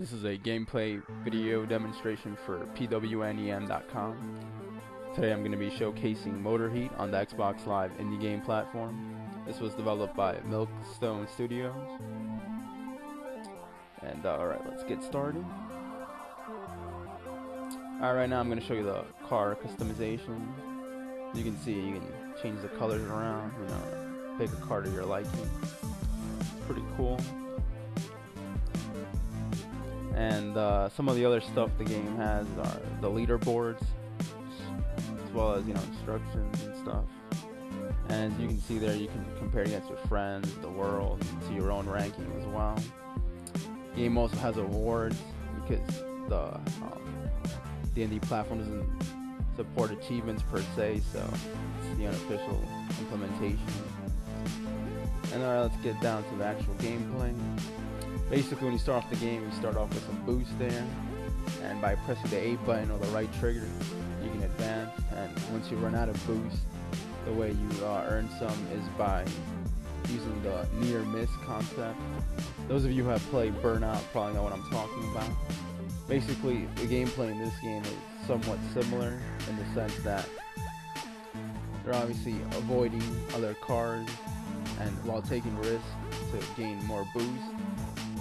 This is a gameplay video demonstration for pwnem.com. Today I'm going to be showcasing MotorHeat on the Xbox Live indie game platform. This was developed by Milestone Studios. And alright, let's get started. Alright, right now I'm going to show you the car customization. You can see you can change the colors around, pick a car to your liking. It's pretty cool. And some of the other stuff the game has are the leaderboards, as well as instructions and stuff. And as you can see there, you can compare against your friends, the world, and see your own ranking as well. The game also has awards because the indie platform doesn't support achievements per se, so it's the unofficial implementation. And alright, let's get down to the actual gameplay. Basically, when you start off the game, you start off with some boost there, and by pressing the A button or the right trigger, you can advance. And once you run out of boost, the way you earn some is by using the near miss concept. Those of you who have played Burnout probably know what I'm talking about. Basically, the gameplay in this game is somewhat similar in the sense that you're obviously avoiding other cars and while taking risks to gain more boost.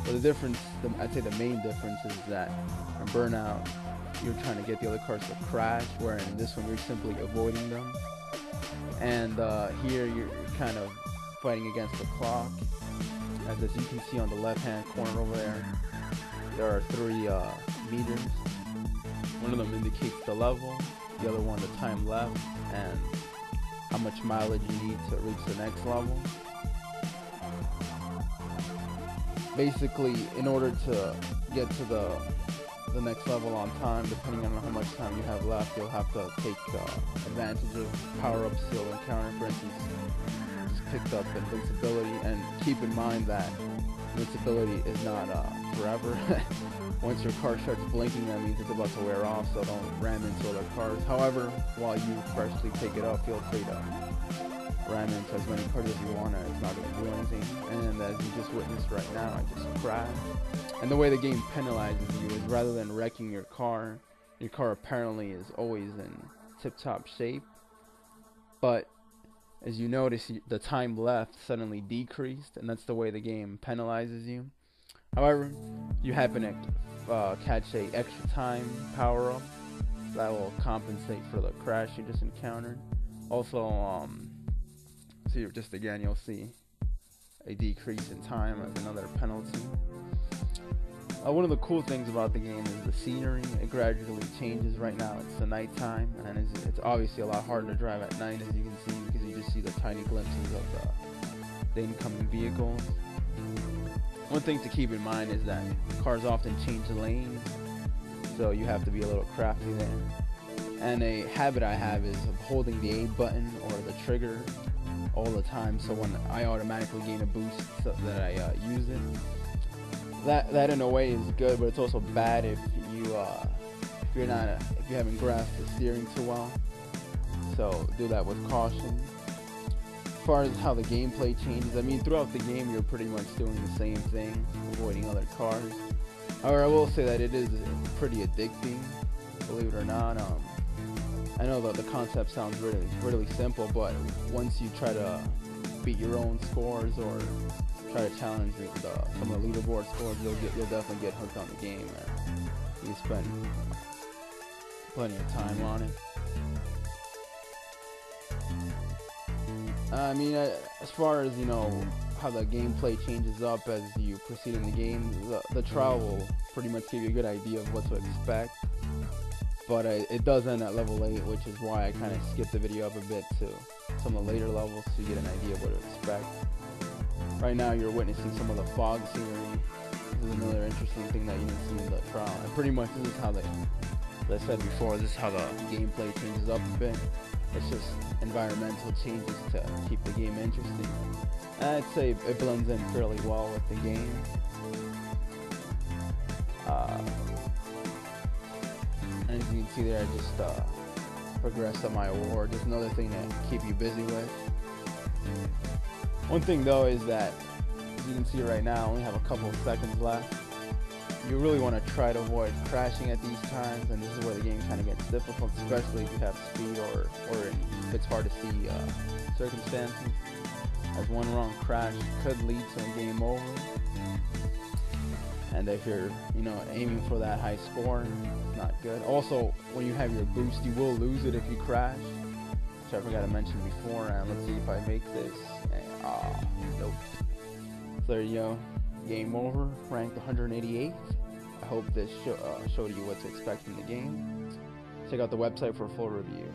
But the difference, I'd say the main difference is that in Burnout, you're trying to get the other cars to crash, where in this one you're simply avoiding them. And here you're kind of fighting against the clock. As you can see on the left-hand corner over there are 3 meters. One of them indicates the level, the other one the time left, and how much mileage you need to reach the next level. Basically, in order to get to the next level on time, depending on how much time you have left, you'll have to take advantage of power-ups you'll encounter. For instance, just picked up invincibility, and keep in mind that invincibility is not forever. Once your car starts blinking, that means it's about to wear off, so don't ram into other cars. However, while you freshly take it up, feel free to ram into as many cars as you want, and it's not going to do anything. And as you just witnessed right now, I just crashed. And the way the game penalizes you is rather than wrecking your car apparently is always in tip-top shape. But as you notice, the time left suddenly decreased, and that's the way the game penalizes you. However, you happen to catch a extra time power-up that will compensate for the crash you just encountered. Also, so just again, you'll see a decrease in time as another penalty. One of the cool things about the game is the scenery. It gradually changes. Right now it's the nighttime, and it's obviously a lot harder to drive at night, as you can see, because you just see the tiny glimpses of the incoming vehicles. One thing to keep in mind is that cars often change lanes, so you have to be a little crafty there. And a habit I have is of holding the A button or the trigger all the time, so when I automatically gain a boost so that I use it. That in a way is good, but it's also bad if you haven't grasped the steering too well. So do that with caution. As far as how the gameplay changes, I mean, throughout the game you're pretty much doing the same thing, avoiding other cars. However, I will say that it is pretty addicting, believe it or not. I know that the concept sounds really simple, but once you try to beat your own scores or try to challenge some of the leaderboard scores, you'll definitely get hooked on the game, and you spend plenty of time on it. I mean, as far as how the gameplay changes up as you proceed in the game, the trial will pretty much give you a good idea of what to expect. But it does end at level 8, which is why I kind of skipped the video up a bit to some of the later levels so you get an idea of what to expect. Right now you're witnessing some of the fog scenery. This is another interesting thing that you didn't see in the trial. And pretty much this is how as I said before, this is how the gameplay changes up a bit. It's just environmental changes to keep the game interesting. And I'd say it blends in fairly well with the game. And as you can see there, I just progressed on my award. Just another thing to keep you busy with. One thing though is that, as you can see right now, I only have a couple of seconds left. you really want to try to avoid crashing at these times, and this is where the game kind of gets difficult, especially if you have speed or if it's hard to see circumstances, as one wrong crash could lead to a game over. And if you're, aiming for that high score, it's not good. Also, when you have your boost, you will lose it if you crash, which I forgot to mention before. And let's see if I make this. Nope. So there you go. Game over. Ranked 188th. I hope this showed you what to expect in the game. Check out the website for a full review.